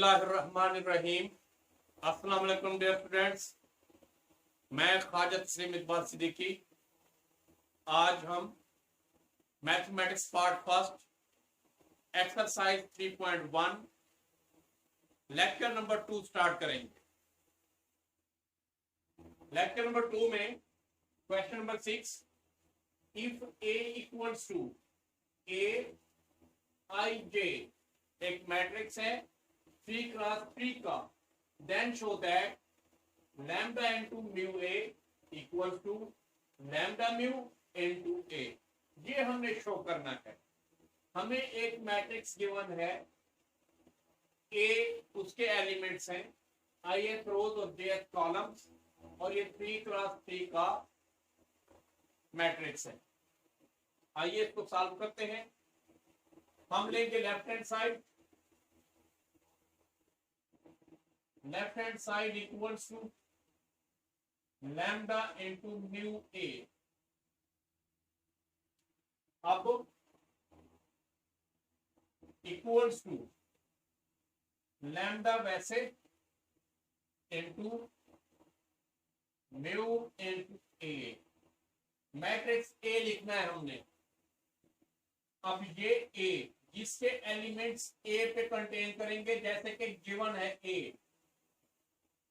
बिस्मिल्लाहिर्रहमानिर्रहीम। अस्सलाम वालेकुम डियर स्टूडेंट्स, मैं ख्वाजा तस्लीम इकबाल सिद्दीकी। आज हम mathematics part first exercise 3.1 lecture number 2 start करेंगे। लेक्चर नंबर 2 में question number 6, if A equals to a i j एक मैट्रिक्स है 3 क्रॉस 3 का, then show that lambda into mu A equals to lambda mu into A. ये हमने show करना है। हमें एक मैट्रिक्स गिवन है, ए उसके एलिमेंट्स हैं ith रोज और jth कॉलम्स, और ये 3 क्रॉस 3 का मैट्रिक्स है। आइए इसको सॉल्व करते हैं। हम लेंगे left hand side, left hand side equals to lambda into mu A. अब इक्वल्स टू लैम्डा वैसे into mu into A. Matrix A लिखना है हमने। अब ये ए जिसके एलिमेंट्स ए पे कंटेन करेंगे, जैसे कि गिवन है ए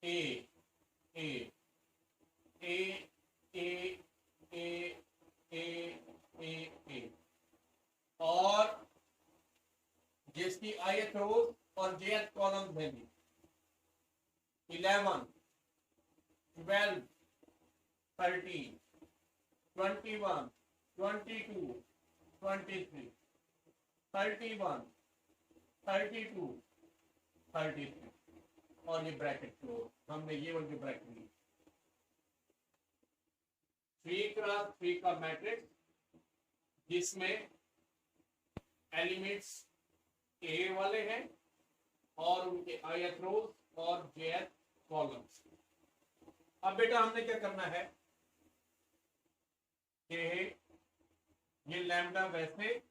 ए ए ए ए ए ए ए ए, और जिसकी ith रोज और jth कॉलम है 11 12 13 21 22 23 31 32 33, और ये ब्रैकेट क्लोज। हमने ये वाली ब्रैकेट ली। 3 क्रॉस 3 का मैट्रिक्स जिसमें एलिमेंट्स ए वाले हैं और उनके ith रोज और jth कॉलम्स। अब बेटा हमने क्या करना है कि ये लैम्डा वैसे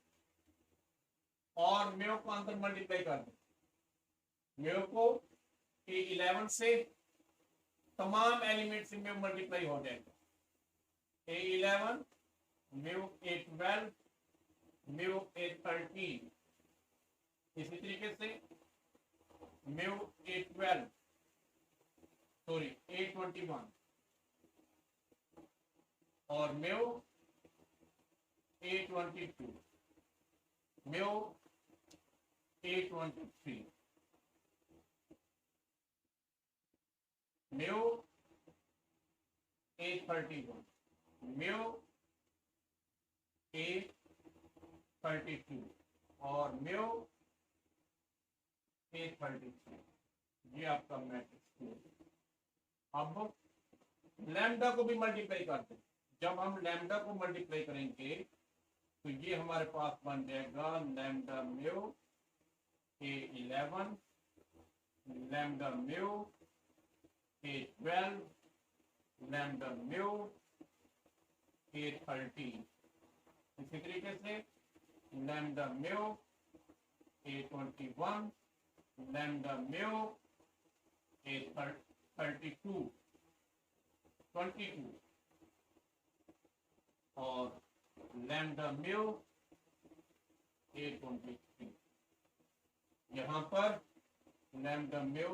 और म्यू को अंदर मल्टीप्लाई कर दें। म्यू को A11 से तमाम एलिमेंट्स में मल्टीप्लाई हो जाएगा। A11 mu A12 mu A13, इसी तरीके से म्यू A12 सॉरी A21 और mu A22 mu A23 mu A31 mu A32 और म्यू A33। ये आपका मैट्रिक्स। अब लैम्डा को भी मल्टीप्लाई करते हैं। जब हम लैम्डा को मल्टीप्लाई करेंगे तो ये हमारे पास बन जाएगा lambda mu A11 lambda mu A12 lambda mu A13, इसी तरीके से lambda mu A21 lambda mu A32 22 और लैम्डा म्यू A23। यहाँ पर lambda mu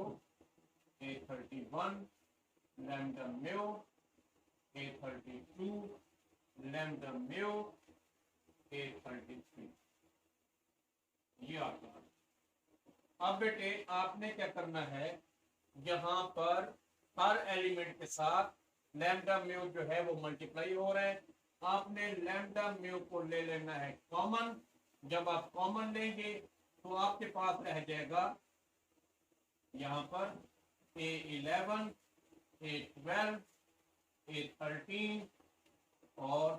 A31 lambda mu A32 lambda mu A33। ये आता। अब बेटे आपने क्या करना है, यहाँ पर हर एलिमेंट के साथ लैम्डा म्यू जो है वो मल्टीप्लाई हो रहा है। आपने लैम्डा म्यू को ले लेना है कॉमन। जब आप कॉमन लेंगे तो आपके पास रह जाएगा यहाँ पर A11 A12 A13 और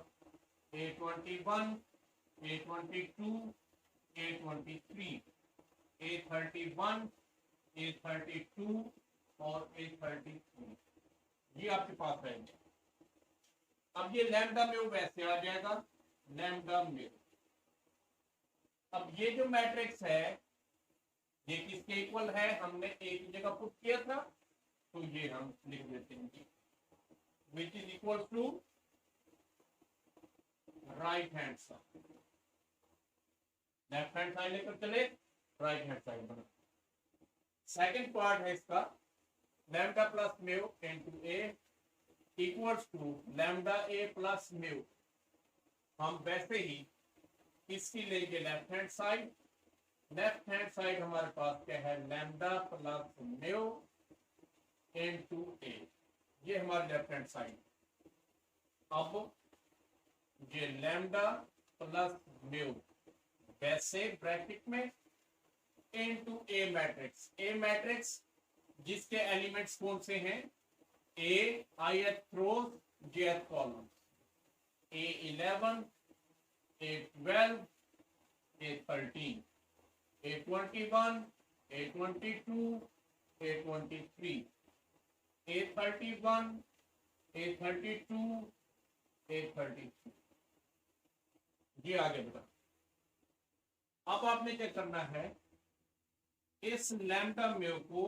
A21 A22 A23 A31 A32 और A33, ये आपके पास रहेंगे। अब ये लैम्डा म्यू वैसे आ जाएगा लैम्डा म्यू। अब ये जो मैट्रिक्स है ये किसके इक्वल है, हमने ए की जगह पुट किया था, तो ये हम लिख देते हैं which is equal to right hand side. Left hand side लेकर चले, राइट हैंड साइड बना। सेकंड पार्ट है इसका lambda plus mu into A equals to lambda A plus mu. हम वैसे ही इसकी लेंगे left hand side. Left hand side हमारे पास क्या है, lambda plus mu into A, ये हमारी लेफ्ट हैंड साइड। अब ये लैम्डा प्लस म्यू वैसे ब्रैकेट में इनटू ए मैट्रिक्स। ए मैट्रिक्स जिसके एलिमेंट्स कौन से हैं, ए ith रोज jth column, A11 A12 A13 A21 A22 A23 A31 A32 A33। ये आगे बढ़ा। अब आपने क्या करना है, इस लैम्डा म्यू को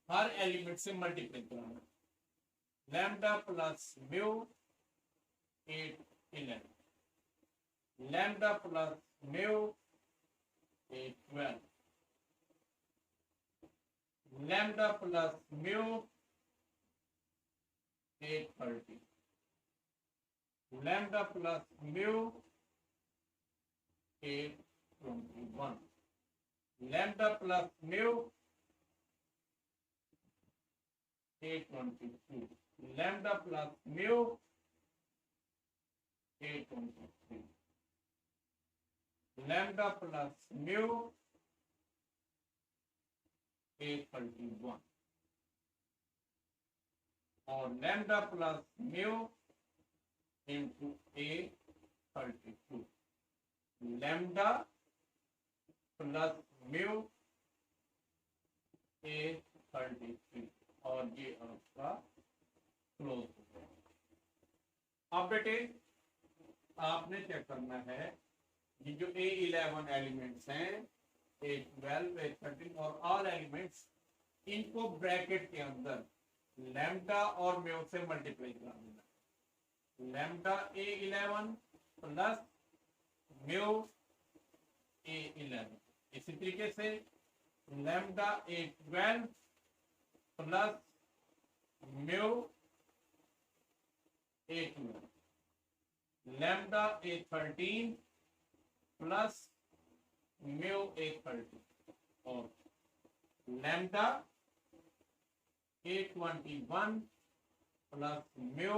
हर एलिमेंट से मल्टीप्लाई कराना। Lambda plus mu 811, lambda plus mu 812, lambda plus mu 830, lambda plus mu 821, lambda plus mu 822, lambda plus mu 823, lambda plus mu 831 और lambda plus mu into 832, lambda plus mu 833 और ये आपका close हो गया। अब बेटे आपने क्या करना है, ये जो A11 एलिमेंट्स हैं, A12 A13 और ऑल एलिमेंट्स, इनको ब्रैकेट के अंदर लैम्डा और म्यू से मल्टीप्लाई कर देना। Lambda A11 plus mu A11, इसी तरीके से lambda A12 plus mu A12, lambda A13 plus mu A13 और lambda A21 plus mu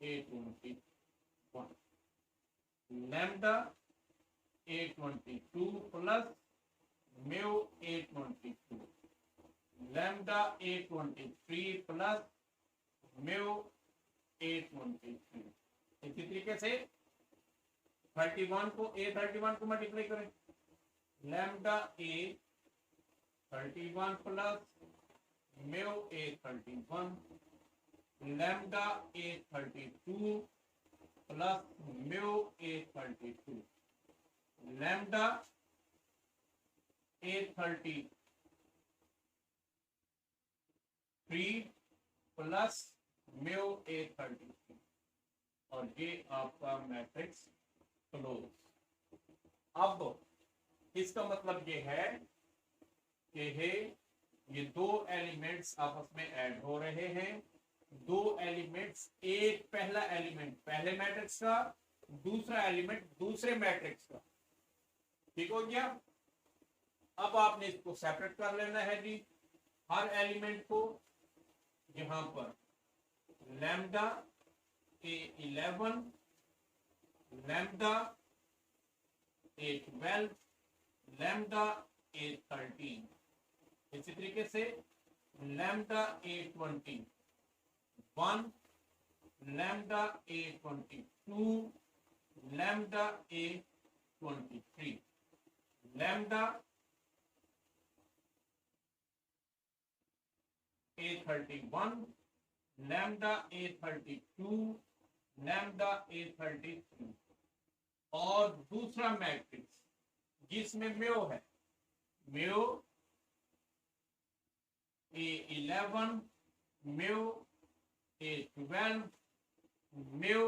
A21, lambda A22 plus mu A22, lambda A23 plus mu A23। इसी तरीके से 31 को A31 को multiply करें, lambda A31 plus mu A31, lambda A32 plus mu A32, lambda A33 plus mu A33 और ये आपका matrix close. अब इसका मतलब ये है कि ये दो एलिमेंट्स आपस में ऐड हो रहे हैं। दो एलिमेंट्स, एक पहला एलिमेंट पहले मैट्रिक्स का, दूसरा एलिमेंट दूसरे मैट्रिक्स का, ठीक हो गया। अब आपने इसको सेपरेट कर लेना है जी, हर एलिमेंट को। यहां पर lambda A11, lambda A12, lambda A13, इसी तरीके से lambda A21, lambda A22, lambda A23, lambda A31, lambda A32, lambda A33 और दूसरा मैट्रिक्स जिसमें म्यू है, mu A11 mu A12 mu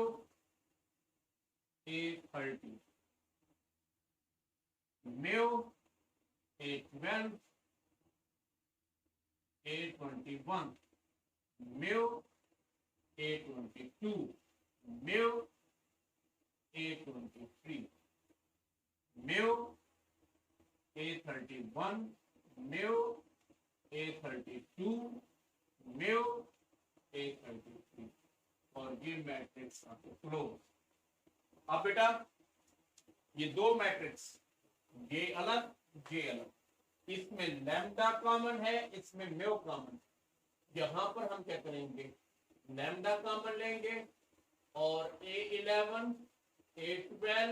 A30 mu A12 A21 mu A22 mu A23 mu A31 mu A32 mu A33 और ये matrix आपको close. अब बेटा ये दो मैट्रिक्स, ये अलग ये अलग, इसमें लैम्डा कॉमन है, इसमें म्यू कॉमन। यहां पर हम क्या करेंगे, लैम्डा कॉमन लेंगे और A11 A12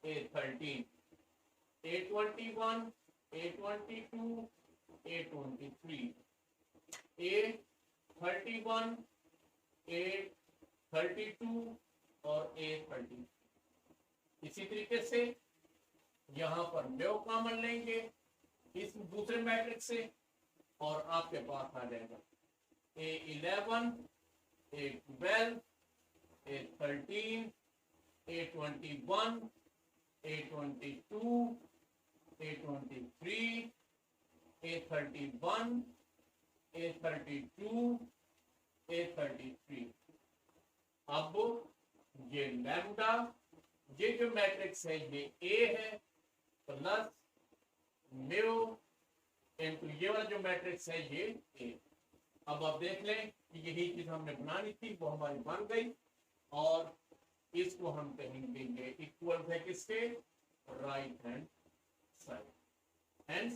A13 A21 A22 A23 A31 A32 और A30। इसी तरीके से यहां पर म्यू कॉमन लेंगे इस दूसरे मैट्रिक्स से और आपके पास आ जाएगा A11 A12 A13 A21 A22 A23 A31 A32 A33। अब ये लैम्डा, ये जो मैट्रिक्स है ये A है प्लस म्यू इनटू ये वाला जो मैट्रिक्स है ये A। अब आप देख लें कि यही चीज हमने बनानी थी वो हमारी बन गई और इसको हम कहेंगे ये इक्वल है किसके, right hand side. Hence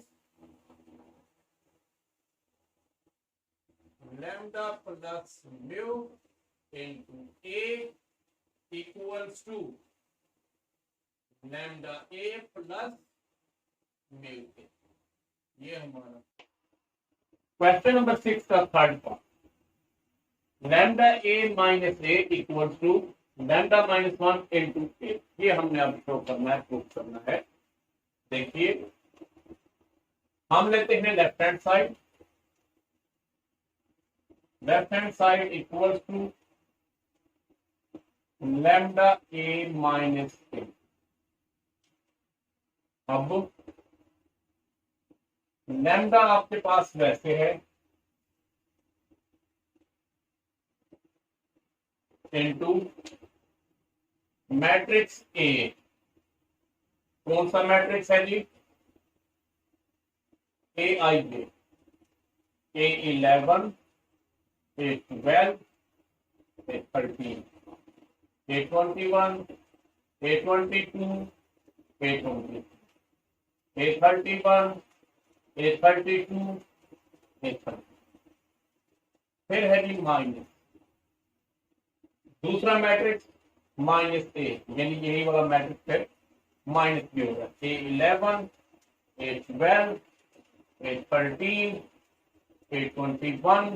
lambda plus mu into A equals to lambda A plus mu A। ये हमारा क्वेश्चन नंबर 6 का third part. Lambda A minus A equals to lambda minus 1 into A। ये हमने अब शो करना है, proof करना है। देखिए हम लेते हैं left hand side, left hand side equals to lambda A minus A। अब लैम्डा आपके पास वैसे है इनटू मैट्रिक्स A। कौन सा मैट्रिक्स है जी, AIJ, A11 A12 A13 A21 A22 A23 A31 A32 A30। फिर है जी माइनस, दूसरा मैट्रिक्स माइनस A, यानी यही वाला मैट्रिक्स है, माइनस B होगा। A11 A12 A13 A21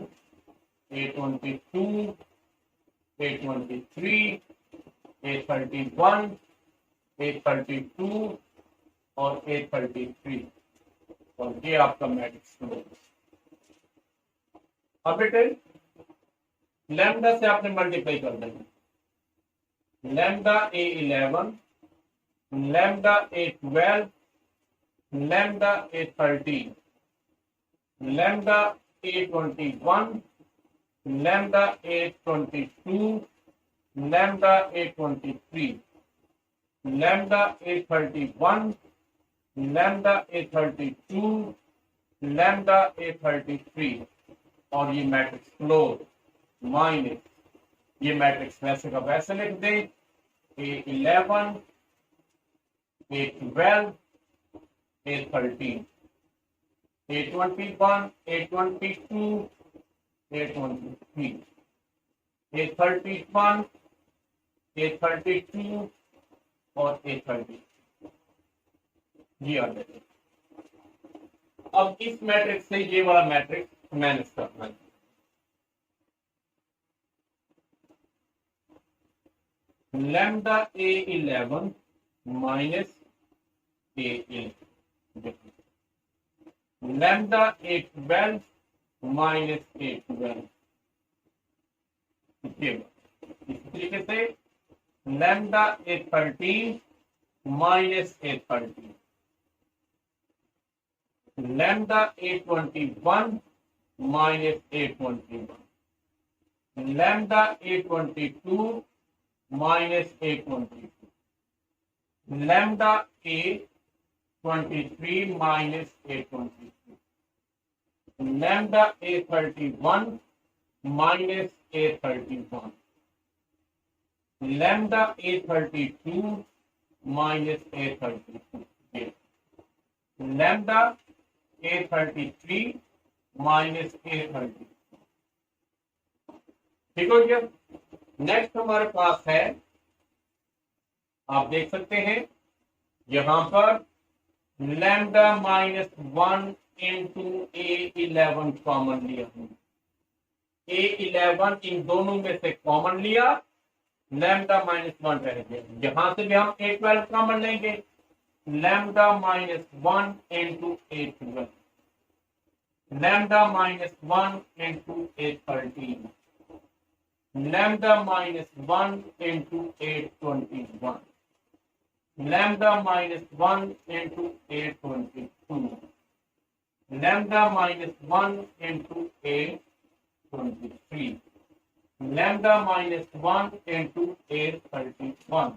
A22 A23 A31 A32 और A33 और ये आपका मैट्रिक्स। अब बेटे लैम्डा से आपने मल्टीप्लाई कर देना, lambda A11 lambda A12 lambda A13 lambda A21 lambda A22 lambda A23 lambda A31 lambda A32 lambda A33 और ये मैट्रिक्स क्लोज माइनस, ये मैट्रिक्स वैसे का वैसे लिख दें, A11 A12 A13 A21 A22 A23 A31 A32 और A30। जी आ जाए। अब इस मैट्रिक्स से ये वाला मैट्रिक्स मैनेज करना है। Lambda A11 minus A11 lambda A12 minus A 12। इस तरीके से lambda A 13 minus A 13, lambda A 21 minus A 21, lambda A 22 minus A 22, lambda A 23 minus A 23, lambda A31 minus A31, lambda A32 minus A32, lambda A33 minus A33। ठीक हो गया। Next हमारे पास है, आप देख सकते हैं यहां पर lambda -1 into A11 कॉमन लिया हमने। A11 इन दोनों में से कॉमन लिया, लैम्डा -1 रह गया। यहां से भी हम A12 कॉमन लेंगे, lambda -1 into A12, lambda -1 into A13, lambda -1 into A21, lambda -1 into A22, lambda -1 into A23, lambda -1 into A31,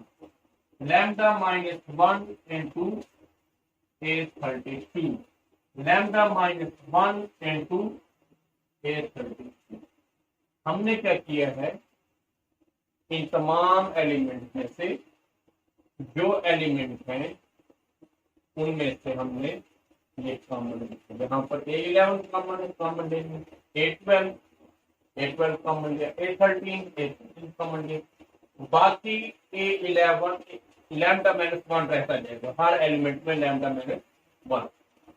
lambda -1 into A32, lambda -1 into A33। हमने क्या किया है, इन तमाम एलिमेंट में से जो एलिमेंट हैं उनमें से हमने ये कॉमन लिखा। यहाँ पर A11 कॉमन लेंगे, A12 कॉमन लिया, A13 कॉमन लिया, बाकी A11 लैम्डा -1 रहता जाएगा हर एलिमेंट में, लैम्डा -1।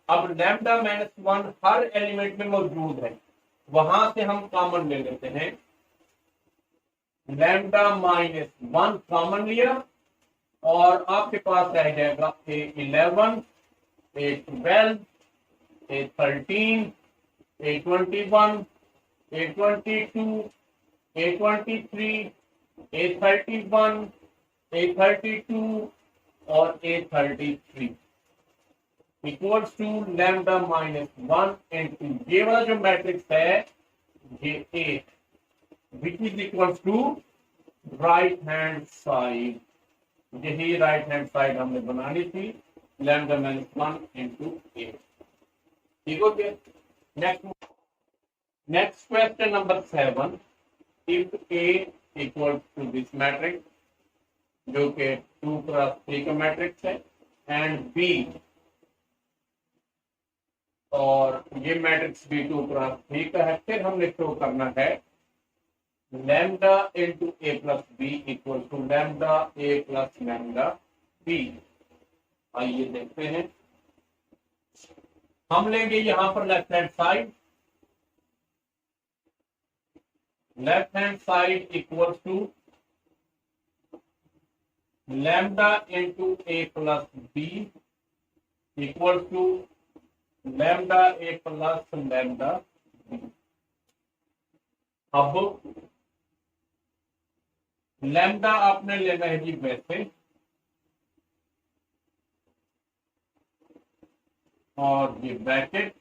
अब लैम्डा -1 हर एलिमेंट में मौजूद है, वहां से हम कॉमन ले लेते हैं। लैम्डा -1 कॉमन लिया और आपके पास रह जाएगा A11, A12, A13, A21, A22, A23, A31, A32 और A33 equals to lambda -1 into ये वाला जो मैट्रिक्स है ये 8, which is equals to right hand side. यही राइट हैंड साइड हमने बनानी थी, लैम्डा -1 into 8। ठीक हो गया। Next question number 7, if A equal to this matrix जो कि 2 × 3 का मैट्रिक्स है, एंड B और ये मैट्रिक्स भी 2 × 3 का है, फिर हमने शो करना है lambda into A plus B equal to lambda A plus lambda B। आइए देखते हैं, हम लेंगे यहां पर left hand side, left hand side equal to lambda into A plus B equal to lambda A plus lambda B। अब lambda आपने लेना है जी वैसे, और ये ब्रैकेट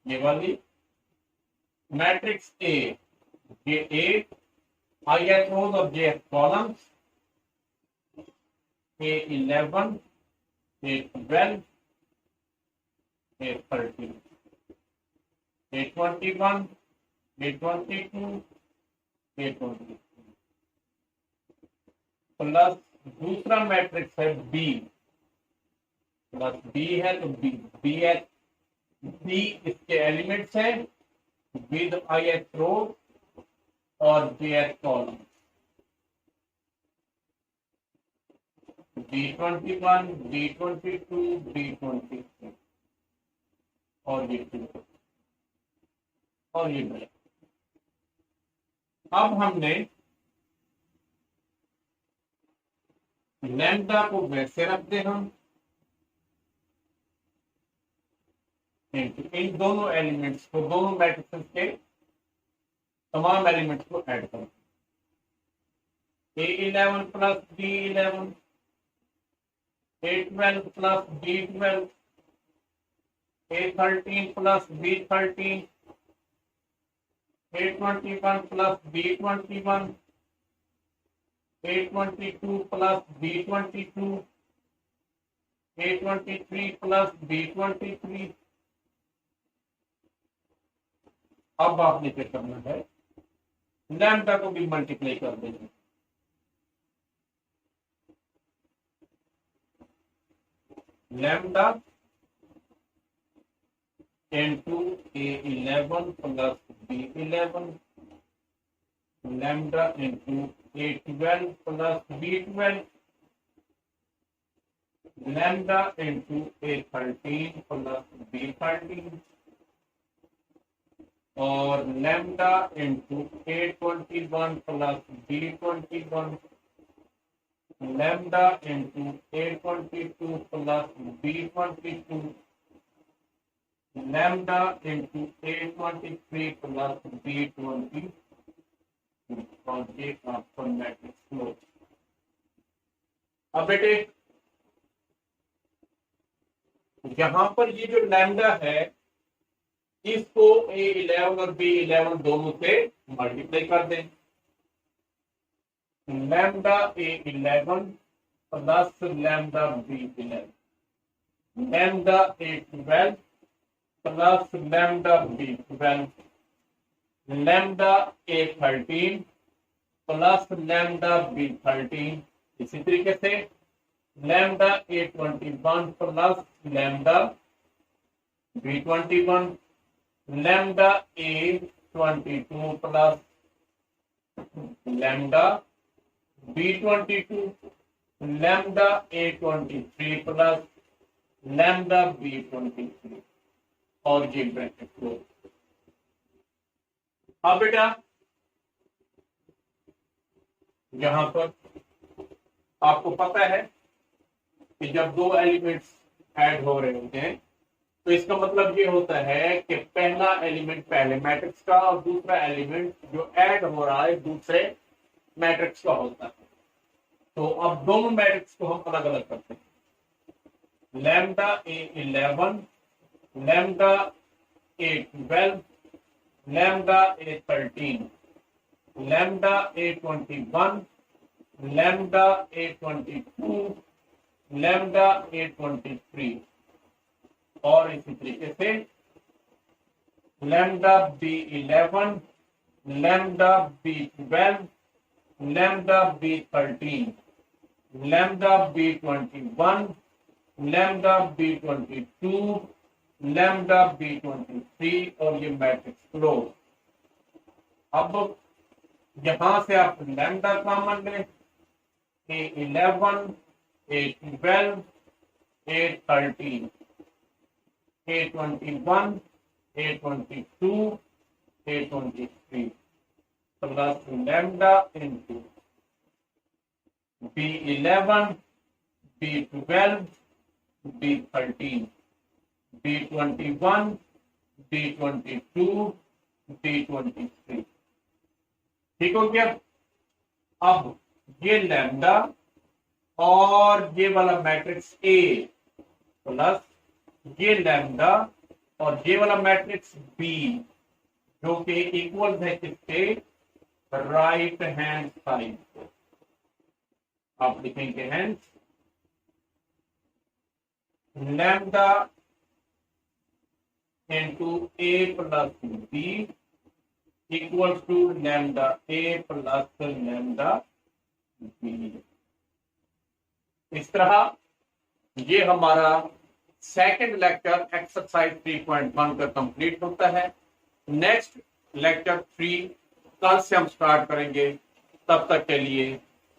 ये वाली मैट्रिक्स A, ये A ith rows और jth columns, A11, A12, A13, A21, A22, A23 plus दूसरा मैट्रिक्स है B, प्लस B है तो B इसके एलिमेंट्स हैं विद ith रो और jth column, D21, D22, D23 और ये 2 और ये ब्लैक। अब हमने लैम्डा को वैसे रख दे हम, इन दोनों एलिमेंट्स को, दोनों मैट्रिक्स के तमाम एलिमेंट्स को ऐड करो। A11 plus B11, A12 plus B12, A13 plus B13, A21 plus B21, A22 plus B22, A23 plus B23। अब आपने क्या करना है, लैम्डा को भी मल्टीप्लाई कर देंगे। Lambda into A11 plus B11, lambda into A12 plus B12, lambda into A13 plus B13, और lambda into A21 plus B21, lambda into A22 plus B22, lambda into A23 plus B20, और ये आपका matrix flow. अब बेटे यहां पर ये जो लैम्डा है इसको A11 और B11 दोनों से मल्टीप्लाई कर दें। Lambda A11 plus lambda B11, lambda A12 plus lambda B12, lambda A13 plus lambda B13। इसी तरीके से lambda A21 plus lambda B21, lambda A22 plus lambda B22, lambda A23 plus lambda B23, और ये bracket close. अब बेटा यहां पर आपको पता है कि जब दो एलिमेंट्स ऐड हो रहे होते हैं तो इसका मतलब ये होता है कि पहला एलिमेंट पहले मैट्रिक्स का और दूसरा एलिमेंट जो ऐड हो रहा है दूसरे मैट्रिक्स का होता है। तो अब दोनों मैट्रिक्स को हम अलग अलग करते हैं। Lambda A11, lambda A12, lambda A13, lambda A21, lambda A22, lambda A23, और इसी तरीके से lambda B11, lambda B12, lambda B13, lambda B21, lambda B22, lambda B23, और ये मैट्रिक्स क्लोज। अब यहां से आप लैम्डा कॉमन लें, A11, A12, A13, A21, A22, A23, plus lambda into B11, B12, B13, B21, B22, B23। ठीक हो गया। अब ये लैम्डा और ये वाला मैट्रिक्स A प्लस ये लैम्डा और ये वाला मैट्रिक्स B जो कि इक्वल है किसके, राइट हैंड साइड को। आप लिखेंगे hand lambda into A plus B equal to lambda A plus lambda B। इस तरह ये हमारा सेकंड लेक्चर एक्सरसाइज 3.1 का कंप्लीट होता है। नेक्स्ट लेक्चर 3 कल से हम स्टार्ट करेंगे। तब तक के लिए